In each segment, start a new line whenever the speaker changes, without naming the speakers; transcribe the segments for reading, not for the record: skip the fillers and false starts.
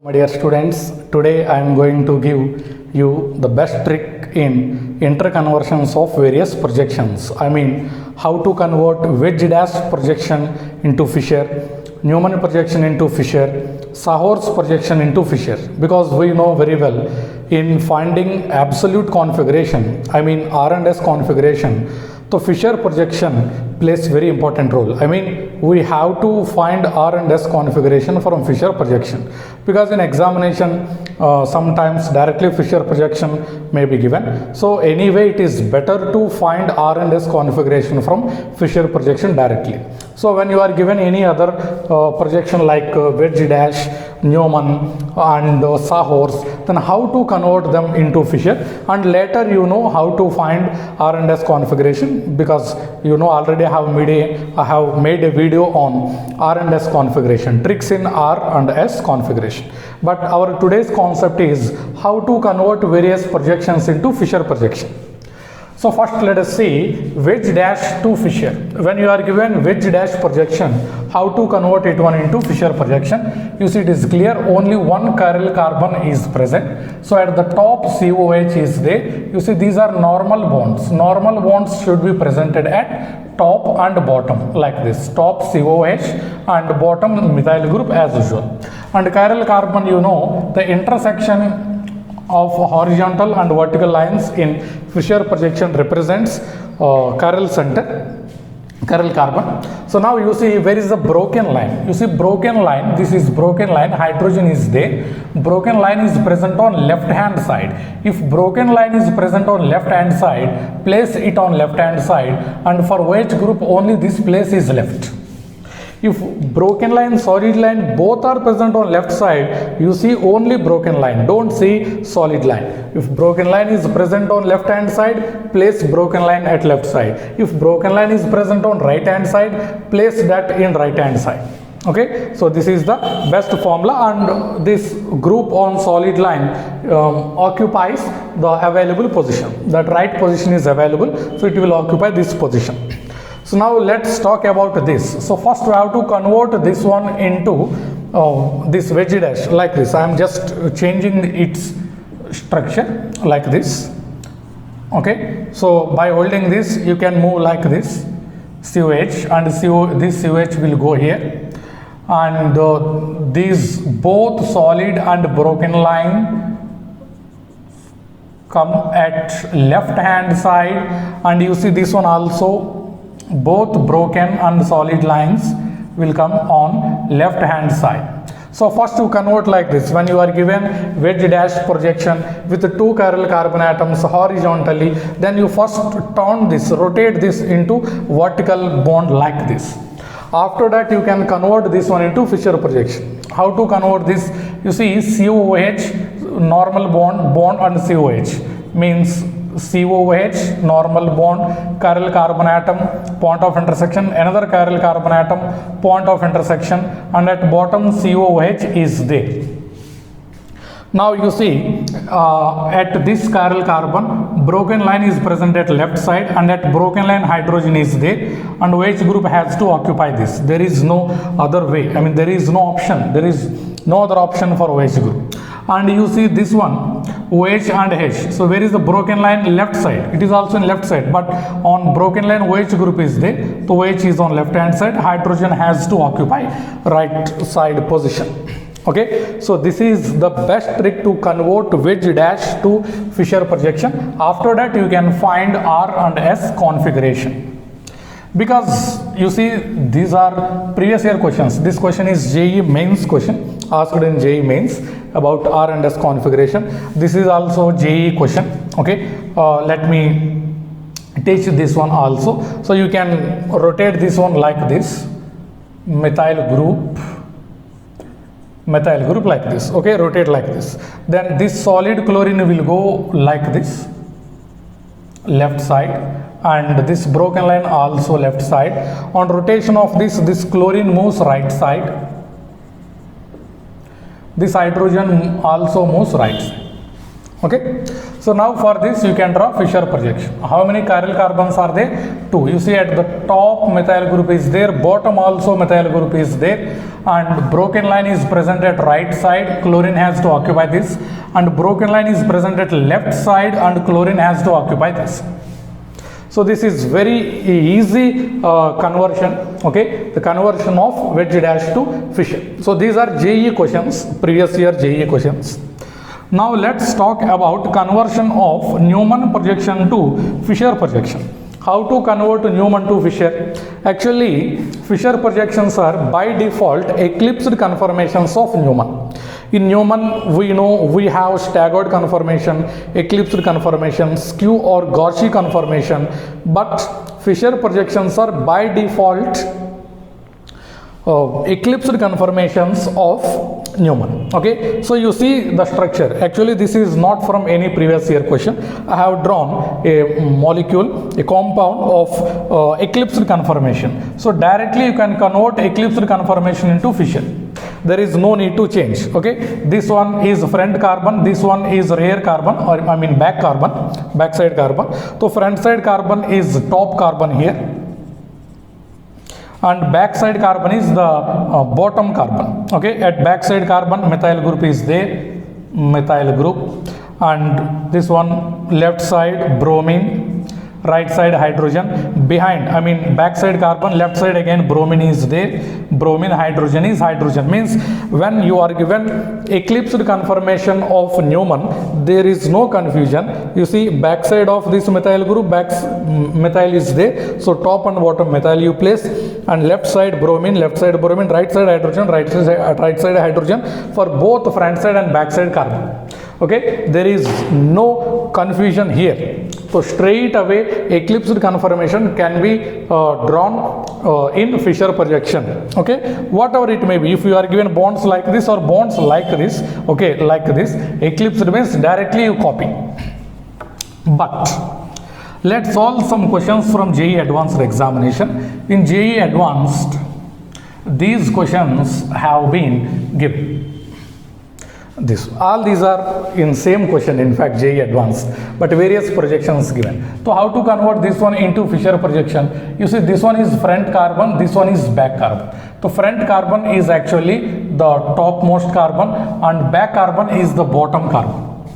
My dear students, today I am going to give you the best trick in interconversions of various projections. I mean, how to convert wedge dash projection into Fisher, Newman projection into Fisher, Sahor's projection into Fisher. Because we know very well in finding absolute configuration, I mean R and S configuration, so Fisher projection plays very important role. I mean, we have to find R and S configuration from Fisher projection, because in examination sometimes directly Fisher projection may be given. So anyway, it is better to find R and S configuration from Fisher projection directly. So when you are given any other projection like wedge dash, Newman and Sahor's, then how to convert them into Fisher, and later you know how to find R and S configuration, because you know already I have made a video on R and S configuration, tricks in R and S configuration. But our today's concept is how to convert various projections into Fisher projection. So first let us see wedge dash to Fisher. When you are given wedge dash projection, how to convert it one into Fisher projection? You see, it is clear, only one chiral carbon is present. So at the top COH is there. You see, these are normal bonds. Normal bonds should be presented at top and bottom like this. Top COH and bottom methyl group as usual. And chiral carbon, you know, the intersection of horizontal and vertical lines in Fisher projection represents chiral center, chiral carbon. So now you see where is the broken line. You see broken line, this is broken line, hydrogen is there. Broken line is present on left hand side. If broken line is present on left hand side, place it on left hand side, and for OH group only this place is left. If broken line, solid line both are present on left side, you see only broken line, don't see solid line. If broken line is present on left hand side, place broken line at left side. If broken line is present on right hand side, place that in right hand side. Okay, so this is the best formula, and this group on solid line occupies the available position. That right position is available, so it will occupy this position. So now let's talk about this. So first we have to convert this one into this wedge dash like this. I am just changing its structure like this. Okay, so by holding this you can move like this, COH, and this COH will go here, and these both solid and broken line come at left hand side, and you see this one also, both broken and solid lines will come on left hand side. So first you convert like this. When you are given wedge dash projection with two chiral carbon atoms horizontally, then you first turn this, rotate this into vertical bond like this. After that you can convert this one into Fisher projection. How to convert this? You see, COH normal bond and COH means COH normal bond, chiral carbon atom, point of intersection, another chiral carbon atom, point of intersection, and at bottom COH is there. Now you see at this chiral carbon, broken line is present at left side, and at broken line hydrogen is there, and OH group has to occupy this. There is no other way. I mean, there is no option. There is no other option for OH group. And you see this one, OH and H. So where is the broken line? Left side. It is also in left side, but on broken line OH group is there. So OH is on left hand side. Hydrogen has to occupy right side position. Okay, so this is the best trick to convert wedge dash to Fisher projection. After that you can find R and S configuration. Because you see, these are previous year questions. This question is JEE mains question, asked in JEE mains about R and S configuration. This is also JEE question. Okay, let me teach this one also. So you can rotate this one like this, methyl group like this. Okay, rotate like this. Then this solid chlorine will go like this, left side, and this broken line also left side. On rotation of this chlorine moves right side. This hydrogen also moves right side. Okay, so now for this you can draw Fisher projection. How many chiral carbons are there? 2. You see at the top methyl group is there, bottom also methyl group is there, and broken line is present at right side, chlorine has to occupy this, and broken line is present at left side and chlorine has to occupy this. So this is very easy conversion, okay, the conversion of wedge dash to Fisher. So these are JEE questions, previous year JEE questions. Now let's talk about conversion of Newman projection to Fisher projection. How to convert Newman to Fisher? Actually, Fisher projections are by default eclipsed conformations of Newman. In Newman, we know we have staggered conformation, eclipsed conformation, skew or Gaussian conformation, but Fisher projections are by default eclipsed conformations of Newman. Okay, so you see the structure. Actually, this is not from any previous year question. I have drawn a molecule, a compound of eclipsed conformation. So directly you can convert eclipsed conformation into Fisher. There is no need to change. Okay, this one is front carbon, this one is rear carbon, or I mean back carbon, backside carbon. So front side carbon is top carbon here, and backside carbon is the bottom carbon. Okay, at backside carbon methyl group is there, methyl group, and this one left side bromine, right side hydrogen, behind I mean backside carbon, left side again bromine is there, bromine, hydrogen is hydrogen. Means when you are given eclipsed conformation of Newman, there is no confusion. You see backside of this methyl group, methyl is there, so top and bottom methyl you place, and left side bromine, right side hydrogen, right side hydrogen for both front side and backside carbon. Okay, there is no confusion here. So straight away eclipsed conformation can be drawn in Fisher projection. Okay, whatever it may be, if you are given bonds like this or bonds like this, okay, like this, eclipsed means directly you copy. But let's solve some questions from JEE Advanced examination. In JEE Advanced, these questions have been given. All these are in same question, in fact JEE Advanced, but various projections given. So how to convert this one into Fisher projection? You see this one is front carbon, this one is back carbon. So front carbon is actually the topmost carbon and back carbon is the bottom carbon.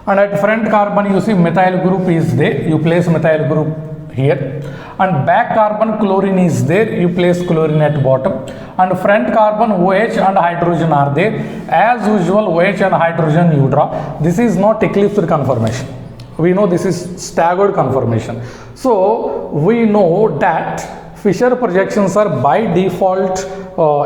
And at front carbon you see methyl group is there, you place methyl group here, and back carbon chlorine is there, you place chlorine at bottom, and front carbon OH and hydrogen are there. As usual OH and hydrogen you draw. This is not eclipsed conformation, we know this is staggered conformation. So we know that Fisher projections are by default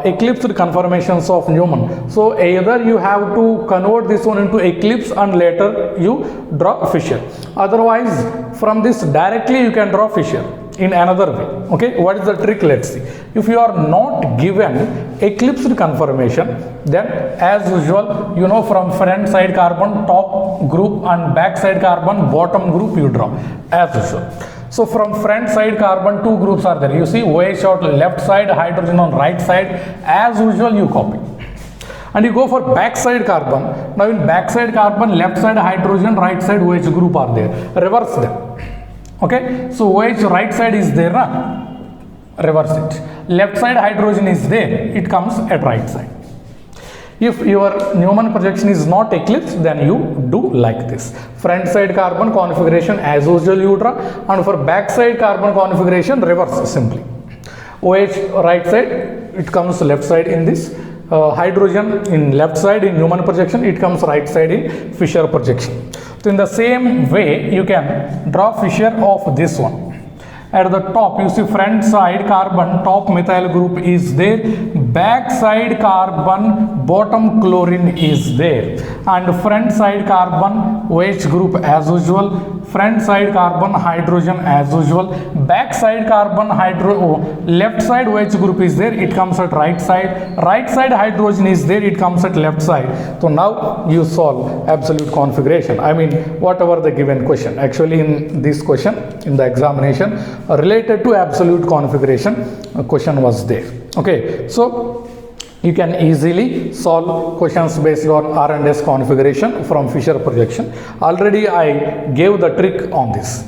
eclipsed conformations of Newman. So either you have to convert this one into eclipse and later you draw Fisher. Otherwise from this directly you can draw Fisher in another way. Okay, what is the trick? Let's see. If you are not given eclipsed conformation, then as usual, you know, from front side carbon top group and back side carbon bottom group you draw as usual. So from front side carbon two groups are there. You see OH on left side, hydrogen on right side. As usual you copy. And you go for backside carbon. Now in backside carbon left side hydrogen, right side OH group are there. Reverse them. Okay, so OH right side is there, reverse it. Left side hydrogen is there, it comes at right side. If your Newman projection is not eclipsed, then you do like this. Front side carbon configuration as usual you draw, and for back side carbon configuration reverse simply. OH right side, it comes left side in this. Hydrogen in left side in Newman projection, it comes right side in Fisher projection. So in the same way you can draw Fisher of this one. At the top you see front side carbon top methyl group is there, back side carbon bottom chlorine is there, and front side carbon OH group as usual, front side carbon hydrogen as usual, back side carbon left side OH group is there, it comes at right side hydrogen is there, it comes at left side. So now you solve absolute configuration. I mean whatever the given question. Actually in this question in the examination related to absolute configuration question was there. Okay, so you can easily solve questions based on R&S configuration from Fisher projection. Already I gave the trick on this.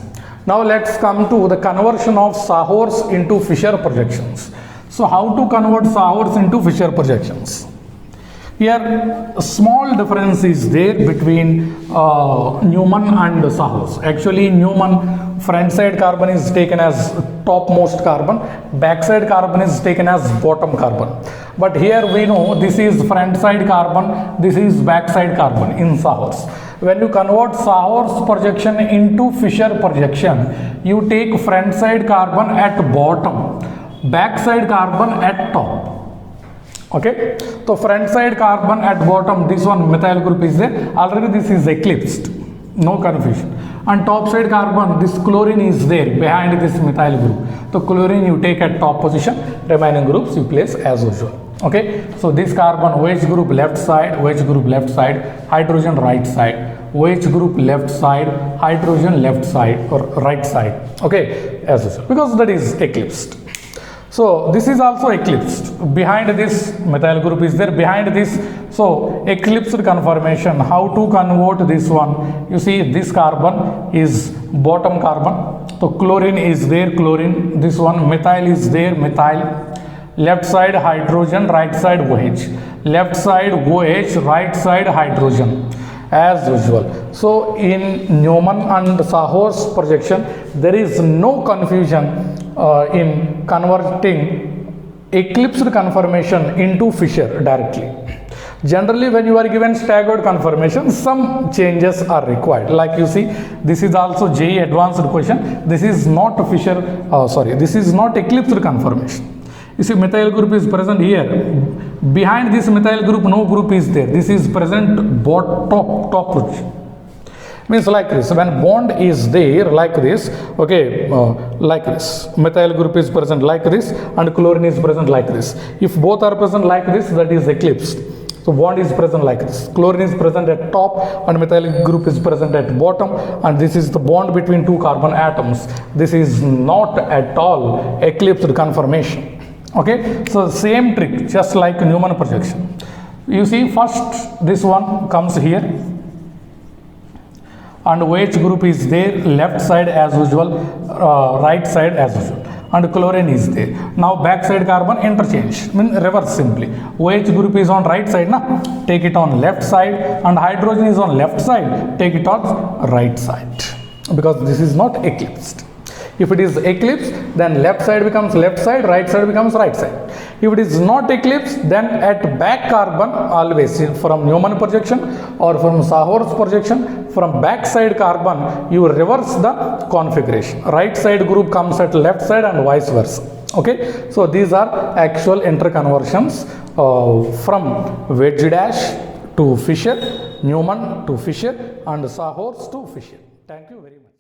Now let's come to the conversion of Sahor's into Fisher projections. So how to convert Sahor's into Fisher projections? Here a small difference is there between Newman and Sahor's. Actually Newman front side carbon is taken as topmost carbon, back side carbon is taken as bottom carbon. But here we know this is front side carbon, this is back side carbon in Sahor's. When you convert Sahor's projection into Fisher projection, you take front side carbon at bottom, back side carbon at top. Okay, so front side carbon at bottom, this one methyl group is there, already this is eclipsed, no confusion. And top side carbon, this chlorine is there behind this methyl group. So chlorine you take at top position, remaining groups you place as usual. Okay, so this carbon OH group left side, OH group left side, hydrogen right side, OH group left side, hydrogen left side or right side. Okay, as usual, because that is eclipsed. So this is also eclipsed. Behind this methyl group is there, behind this, so eclipsed conformation. How to convert this one? You see this carbon is bottom carbon, so chlorine is there, chlorine, this one methyl is there, methyl, left side hydrogen, right side OH, left side OH, right side hydrogen, as usual. So in Newman and Sahor's projection, there is no confusion in converting eclipsed conformation into Fisher directly. Generally when you are given staggered conformation, some changes are required. Like you see, this is also JEE advanced question. This is not Fisher, this is not eclipsed conformation. You see methyl group is present here. Behind this methyl group, no group is there. This is present top position. Means like this, when bond is there like this, okay, like this, methyl group is present like this and chlorine is present like this. If both are present like this, that is eclipsed. So bond is present like this, chlorine is present at top and methyl group is present at bottom, and this is the bond between two carbon atoms. This is not at all eclipsed conformation. Okay, so same trick, just like Newman projection. You see, first this one comes here and OH group is there, left side as usual, right side as usual, and chlorine is there. Now back side carbon interchange, mean reverse simply. OH group is on right side, na? Take it on left side, and hydrogen is on left side, take it on right side, because this is not eclipsed. If it is eclipsed, then left side becomes left side, right side becomes right side. If it is not eclipsed, then at back carbon always, from Newman projection or from Sahor's projection, from back side carbon you reverse the configuration. Right side group comes at left side and vice versa. Okay, so these are actual interconversions from wedge dash to Fisher, Newman to Fisher, and Sahor's to Fisher. Thank you very much.